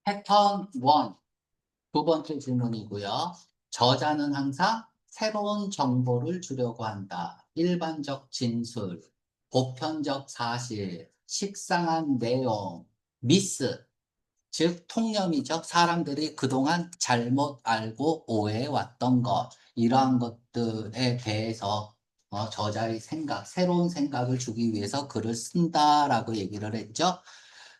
패턴 1, 두 번째 질문이고요. 저자는 항상 새로운 정보를 주려고 한다. 일반적 진술, 보편적 사실, 식상한 내용, 미스, 즉 통념이죠. 사람들이 그동안 잘못 알고 오해해왔던 것, 이러한 것들에 대해서 저자의 생각, 새로운 생각을 주기 위해서 글을 쓴다라고 얘기를 했죠.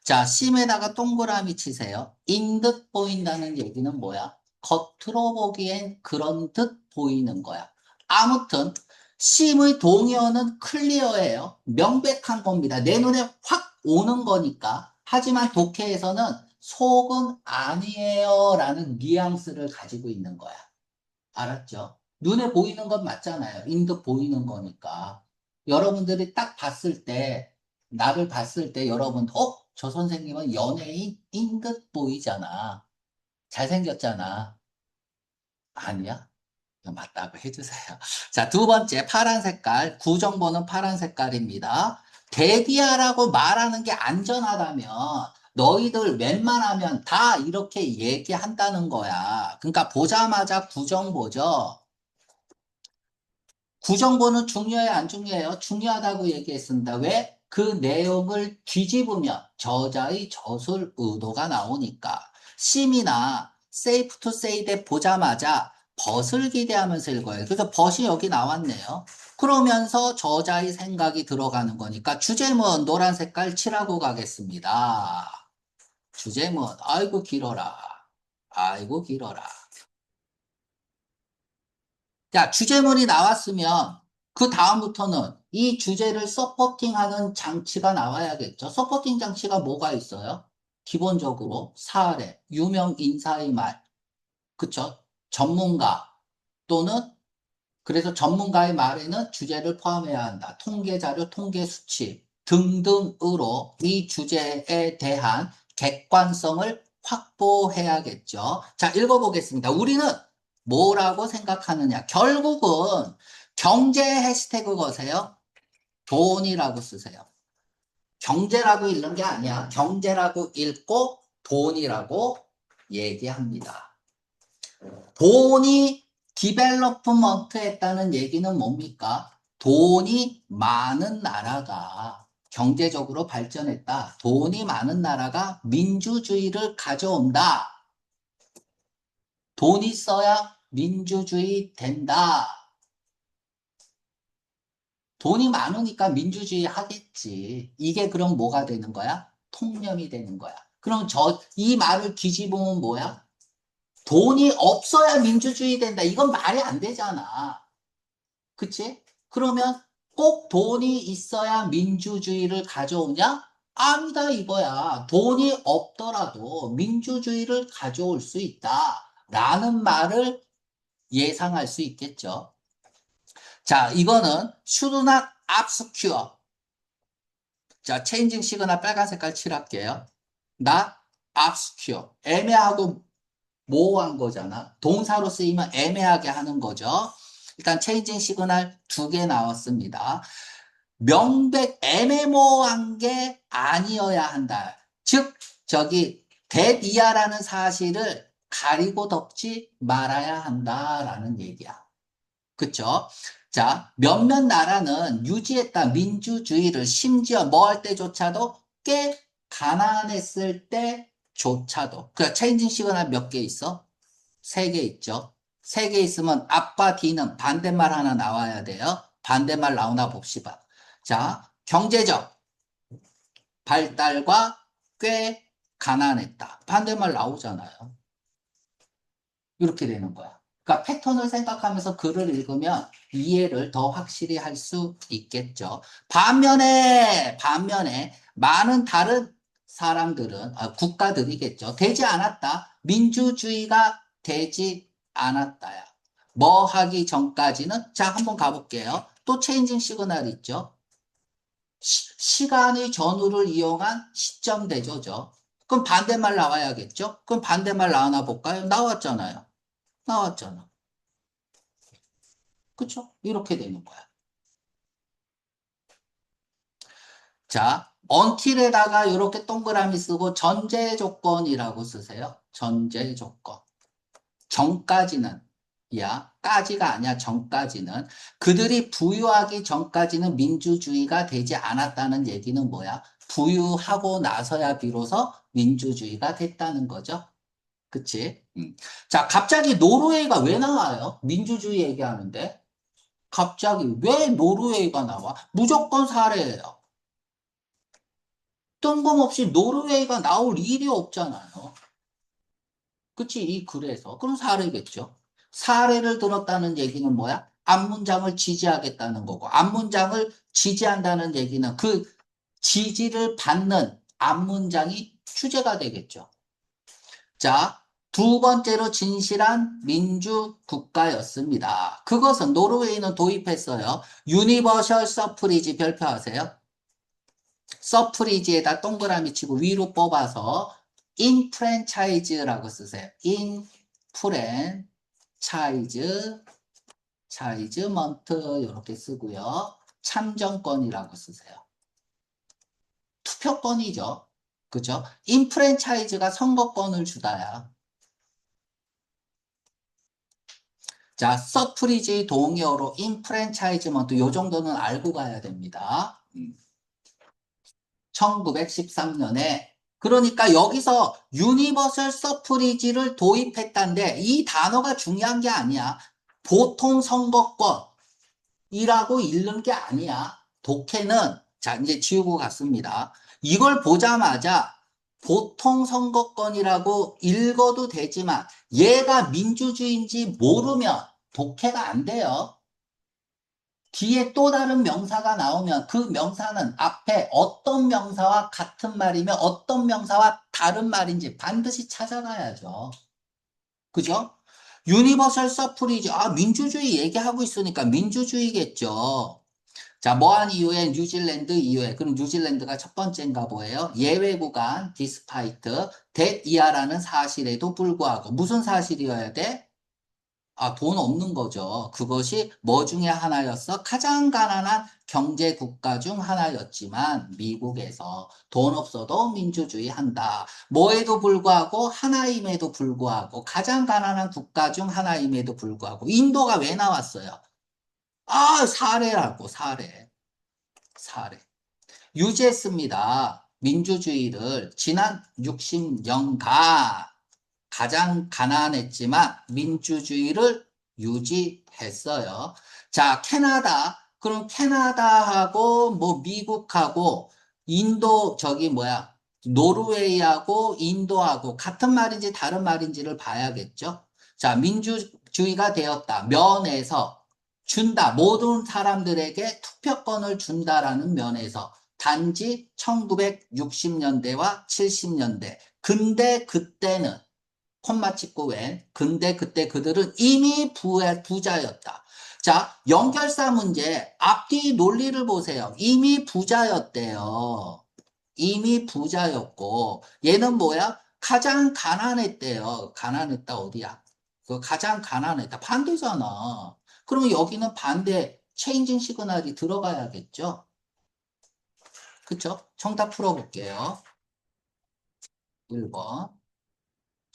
자, 심에다가 동그라미 치세요. 인 듯 보인다는 얘기는 뭐야? 겉으로 보기엔 그런 듯 보이는 거야. 아무튼 심의 동의어는 클리어해요. 명백한 겁니다. 내 눈에 확 오는 거니까. 하지만 독해에서는 속은 아니에요 라는 뉘앙스를 가지고 있는 거야. 알았죠? 눈에 보이는 건 맞잖아요. 인 듯 보이는 거니까. 여러분들이 딱 봤을 때, 나를 봤을 때 여러분, 저 선생님은 연예인인 듯 보이잖아. 잘생겼잖아. 아니야? 맞다고 해주세요. 자, 두 번째, 파란 색깔. 구정보는 파란 색깔입니다. 대디하라고 말하는 게 안전하다면 너희들 웬만하면 다 이렇게 얘기한다는 거야. 그러니까 보자마자 구정보죠. 구정보는 중요해, 안 중요해요? 중요하다고 얘기했습니다. 왜? 그 내용을 뒤집으면 저자의 저술 의도가 나오니까. 심이나 safe to say that 보자마자 벗을 기대하면서 읽어요. 그래서 벗이 여기 나왔네요. 그러면서 저자의 생각이 들어가는 거니까 주제문 노란 색깔 칠하고 가겠습니다. 주제문, 아이고 길어라. 아이고 길어라. 자, 주제문이 나왔으면 그 다음부터는 이 주제를 서포팅하는 장치가 나와야겠죠. 서포팅 장치가 뭐가 있어요? 기본적으로 사례, 유명 인사의 말, 그쵸? 전문가 또는 그래서 전문가의 말에는 주제를 포함해야 한다. 통계 자료, 통계 수치 등등으로 이 주제에 대한 객관성을 확보해야겠죠. 자, 읽어보겠습니다. 우리는 뭐라고 생각하느냐? 결국은 경제 해시태그 거세요. 돈이라고 쓰세요. 경제라고 읽는 게 아니야. 경제라고 읽고 돈이라고 얘기합니다. 돈이 디벨로프먼트 했다는 얘기는 뭡니까? 돈이 많은 나라가 경제적으로 발전했다. 돈이 많은 나라가 민주주의를 가져온다. 돈이 있어야 민주주의 된다. 돈이 많으니까 민주주의 하겠지. 이게 그럼 뭐가 되는 거야? 통념이 되는 거야. 그럼 이 말을 뒤집으면 뭐야? 돈이 없어야 민주주의 된다. 이건 말이 안 되잖아. 그치? 그러면 꼭 돈이 있어야 민주주의를 가져오냐? 아니다 이거야. 돈이 없더라도 민주주의를 가져올 수 있다. 라는 말을 예상할 수 있겠죠. 자, 이거는 should not obscure. 자, 체인징 시그널 빨간 색깔 칠할게요. not obscure. 애매하고 모호한 거잖아. 동사로 쓰이면 애매하게 하는 거죠. 일단 체인징 시그널 두 개 나왔습니다. 애매모호한 게 아니어야 한다. 즉, 대비아라는 사실을 가리고 덮지 말아야 한다라는 얘기야. 그쵸? 자, 몇몇 나라는 유지했다 민주주의를 심지어 뭐 할 때조차도 꽤 가난했을 때조차도. 그 체인징 시그널 몇 개 있어? 세 개 있죠. 세 개 있으면 앞과 뒤는 반대말 하나 나와야 돼요. 반대말 나오나 봅시다. 자, 경제적 발달과 꽤 가난했다. 반대말 나오잖아요. 이렇게 되는 거야. 그러니까 패턴을 생각하면서 글을 읽으면 이해를 더 확실히 할 수 있겠죠. 반면에 많은 다른 사람들은, 국가들이겠죠. 되지 않았다. 민주주의가 되지 않았다야. 뭐 하기 전까지는, 자, 한번 가볼게요. 또 체인징 시그널 있죠. 시간의 전후를 이용한 시점 대조죠. 그럼 반대말 나와야겠죠? 그럼 반대말 나오나 볼까요? 나왔잖아요. 나왔잖아. 그쵸? 이렇게 되는 거야. 자, until에다가 이렇게 동그라미 쓰고 전제 조건이라고 쓰세요. 전제 조건. 전까지는, 야, 까지가 아니야, 전까지는. 그들이 부유하기 전까지는 민주주의가 되지 않았다는 얘기는 뭐야? 부유하고 나서야 비로소 민주주의가 됐다는 거죠. 그치? 자, 갑자기 노르웨이가 왜 나와요? 민주주의 얘기하는데. 갑자기 왜 노르웨이가 나와? 무조건 사례예요. 뜬금없이 노르웨이가 나올 일이 없잖아요. 그치? 이 글에서. 그럼 사례겠죠. 사례를 들었다는 얘기는 뭐야? 앞문장을 지지하겠다는 거고, 앞문장을 지지한다는 얘기는 그 지지를 받는 앞문장이 주제가 되겠죠. 자, 두 번째로 진실한 민주국가였습니다. 그것은 노르웨이는 도입했어요. 유니버셜 서프리지 별표하세요. 서프리지에다 동그라미 치고 위로 뽑아서 인프랜차이즈라고 쓰세요. 인프랜차이즈, 차이즈먼트 이렇게 쓰고요. 참정권이라고 쓰세요. 투표권이죠. 그죠? 인프랜차이즈가 선거권을 주다야. 자, 서프리지 동의어로 인프랜차이즈먼트 요 정도는 알고 가야 됩니다. 1913년에 그러니까 여기서 유니버설 서프리지를 도입했다는데 이 단어가 중요한 게 아니야. 보통 선거권이라고 읽는 게 아니야. 독해는 자 이제 지우고 갔습니다. 이걸 보자마자 보통 선거권이라고 읽어도 되지만 얘가 민주주의인지 모르면 독해가 안 돼요. 뒤에 또 다른 명사가 나오면 그 명사는 앞에 어떤 명사와 같은 말이며 어떤 명사와 다른 말인지 반드시 찾아가야죠. 그죠? 유니버설 서프리지, 아, 민주주의 얘기하고 있으니까 민주주의겠죠. 자, 뭐한 이후에 뉴질랜드 이후에, 그럼 뉴질랜드가 첫 번째인가 뭐예요? 예외 구간, 디스파이트, that 이하라는 사실에도 불구하고, 무슨 사실이어야 돼? 아, 돈 없는 거죠. 그것이 뭐 중에 하나였어? 가장 가난한 경제 국가 중 하나였지만 미국에서 돈 없어도 민주주의 한다. 뭐에도 불구하고 하나임에도 불구하고 가장 가난한 국가 중 하나임에도 불구하고 인도가 왜 나왔어요? 아, 사례라고 사례. 사례. 유지했습니다. 민주주의를 지난 60년간 가장 가난했지만 민주주의를 유지했어요. 자, 캐나다. 그럼 캐나다하고 뭐 미국하고 인도 저기 뭐야? 노르웨이하고 인도하고 같은 말인지 다른 말인지를 봐야겠죠. 자, 민주주의가 되었다. 면에서 준다. 모든 사람들에게 투표권을 준다라는 면에서 단지 1960년대와 70년대. 근데 그때는 콤마 찍고 웬. 근데 그때 그들은 이미 부자였다. 자, 연결사 문제 앞뒤 논리를 보세요. 이미 부자였대요. 이미 부자였고 얘는 뭐야? 가장 가난했대요. 가난했다 어디야? 그 가장 가난했다. 반대잖아. 그러면 여기는 반대 체인징 시그널이 들어가야겠죠? 그쵸? 정답 풀어볼게요. 1번.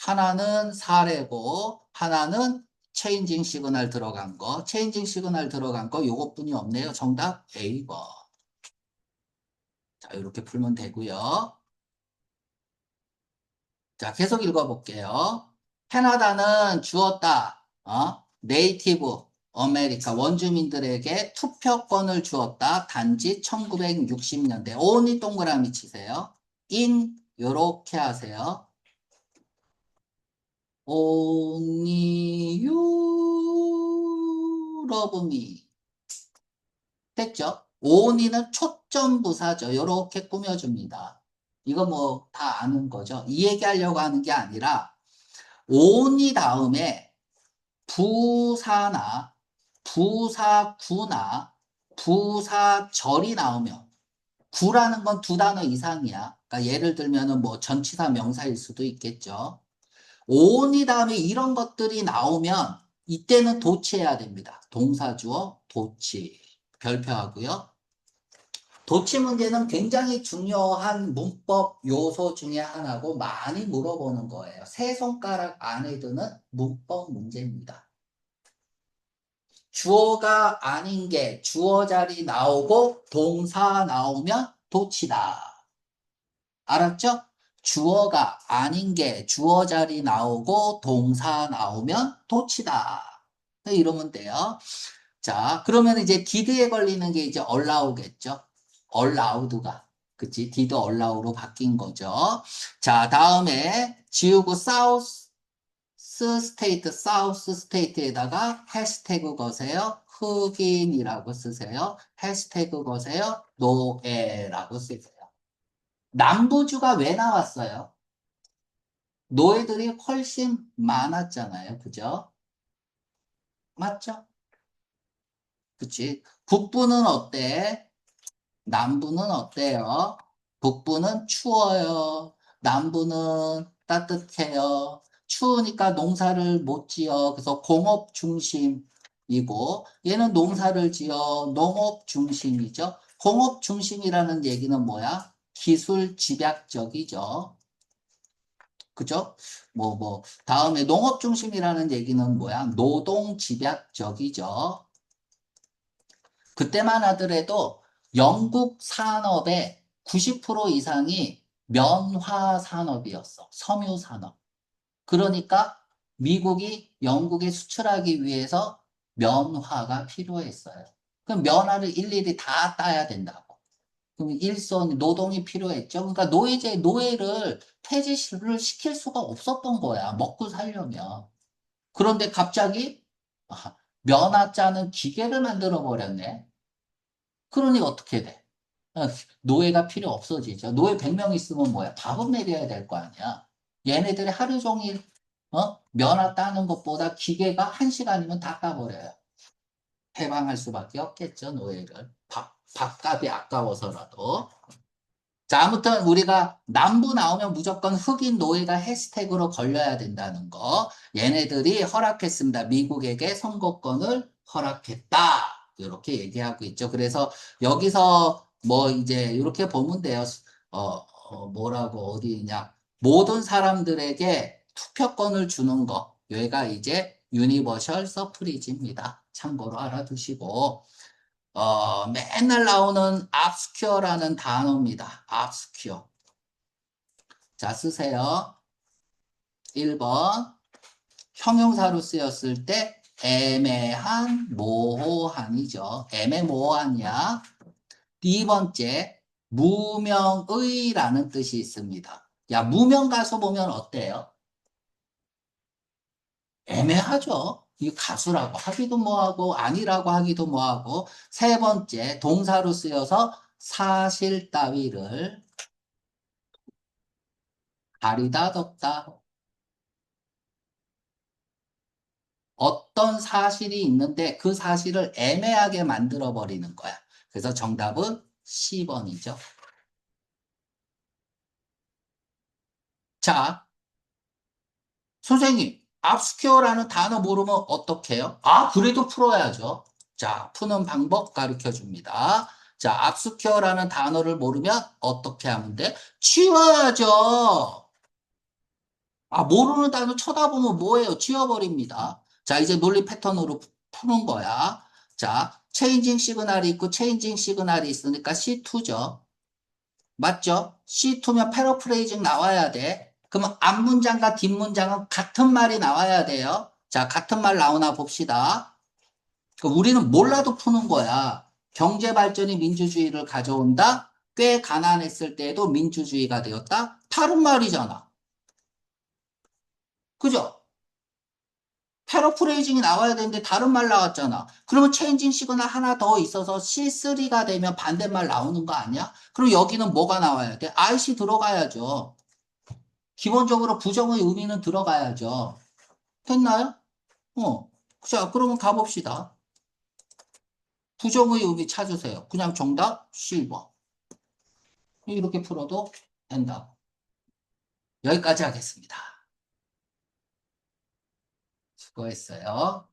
하나는 사례고 하나는 체인징 시그널 들어간 거. 체인징 시그널 들어간 거 요것뿐이 없네요. 정답 A번. 자, 이렇게 풀면 되고요. 자, 계속 읽어볼게요. 캐나다는 주었다. 네이티브 아메리카 원주민들에게 투표권을 주었다. 단지 1960년대. only 동그라미 치세요. in 요렇게 하세요. only you love me. 됐죠? only는 초점 부사죠. 요렇게 꾸며줍니다. 이거 뭐 다 아는 거죠. 이 얘기하려고 하는 게 아니라 only 다음에 부사나 부사구나 부사절이 나오면 구라는 건 두 단어 이상이야. 그러니까 예를 들면은 뭐 전치사 명사일 수도 있겠죠. on이 다음에 이런 것들이 나오면 이때는 도치해야 됩니다. 동사주어 도치 별표하고요. 도치 문제는 굉장히 중요한 문법 요소 중에 하나고 많이 물어보는 거예요. 세 손가락 안에 드는 문법 문제입니다. 주어가 아닌 게 주어 자리 나오고 동사 나오면 도치다. 알았죠? 주어가 아닌 게 주어 자리 나오고 동사 나오면 도치다. 이러면 돼요. 자, 그러면 이제 did에 걸리는 게 이제 allow겠죠? allowed가. 그치? did allow로 바뀐 거죠. 자, 다음에 지우고 south state에다가 해시태그 거세요. 흑인이라고 쓰세요. 해시태그 거세요. 노예라고 쓰세요. 남부주가 왜 나왔어요? 노예들이 훨씬 많았잖아요. 그죠? 맞죠? 그치? 북부는 어때? 남부는 어때요? 북부는 추워요. 남부는 따뜻해요. 추우니까 농사를 못 지어. 그래서 공업 중심이고, 얘는 농사를 지어. 농업 중심이죠. 공업 중심이라는 얘기는 뭐야? 기술 집약적이죠. 그죠? 다음에 농업 중심이라는 얘기는 뭐야? 노동 집약적이죠. 그때만 하더라도 영국 산업의 90% 이상이 면화 산업이었어. 섬유 산업. 그러니까 미국이 영국에 수출하기 위해서 면화가 필요했어요. 그럼 면화를 일일이 다 따야 된다고. 그럼 일선 노동이 필요했죠. 그러니까 노예를 폐지를 시킬 수가 없었던 거야. 먹고 살려면. 그런데 갑자기 면화 짜는 기계를 만들어 버렸네. 그러니 어떻게 돼? 어, 노예가 필요 없어지죠. 노예 100명 있으면 뭐야? 밥은 먹여야 될 거 아니야. 얘네들이 하루 종일 면화 따는 것보다 기계가 1시간이면 다 까버려요. 해방할 수밖에 없겠죠, 노예를. 밥값이 아까워서라도. 자, 아무튼 우리가 남부 나오면 무조건 흑인 노예가 해시태그로 걸려야 된다는 거. 얘네들이 허락했습니다. 미국에게 선거권을 허락했다. 이렇게 얘기하고 있죠. 그래서 여기서 뭐 이제 이렇게 보면 돼요. 뭐라고 어디냐. 모든 사람들에게 투표권을 주는 거. 여기가 이제 유니버셜 서프리지입니다. 참고로 알아두시고. 맨날 나오는 obscure라는 단어입니다. obscure. 자, 쓰세요. 1번. 형용사로 쓰였을 때 애매한, 모호한이죠. 애매모호한이야. 2번째, 무명의라는 뜻이 있습니다. 야, 무명 가수 보면 어때요? 애매하죠. 이 가수라고 하기도 뭐하고 아니라고 하기도 뭐하고. 세 번째, 동사로 쓰여서 사실 따위를 가리다 덮다. 어떤 사실이 있는데 그 사실을 애매하게 만들어 버리는 거야. 그래서 정답은 10번이죠. 자, 선생님, obscure라는 단어 모르면 어떡해요? 아, 그래도 풀어야죠. 자, 푸는 방법 가르쳐 줍니다. 자, obscure라는 단어를 모르면 어떻게 하면 돼? 치워야죠. 아, 모르는 단어 쳐다보면 뭐예요? 지워버립니다. 자, 이제 논리 패턴으로 푸는 거야. 자, 체인징 시그널이 있고 체인징 시그널이 있으니까 C2죠. 맞죠? C2면 패러프레이징 나와야 돼. 그러면 앞문장과 뒷문장은 같은 말이 나와야 돼요. 자, 같은 말 나오나 봅시다. 우리는 몰라도 푸는 거야. 경제 발전이 민주주의를 가져온다. 꽤 가난했을 때에도 민주주의가 되었다. 다른 말이잖아. 그죠? 패러프레이징이 나와야 되는데 다른 말 나왔잖아. 그러면 체인징 시그널 하나 더 있어서 C3가 되면 반대말 나오는 거 아니야? 그럼 여기는 뭐가 나와야 돼? IC 들어가야죠. 기본적으로 부정의 의미는 들어가야죠. 됐나요? 자, 그러면 가봅시다. 부정의 의미 찾으세요. 그냥 정답 C 번. 이렇게 풀어도 된다. 여기까지 하겠습니다. 수고했어요.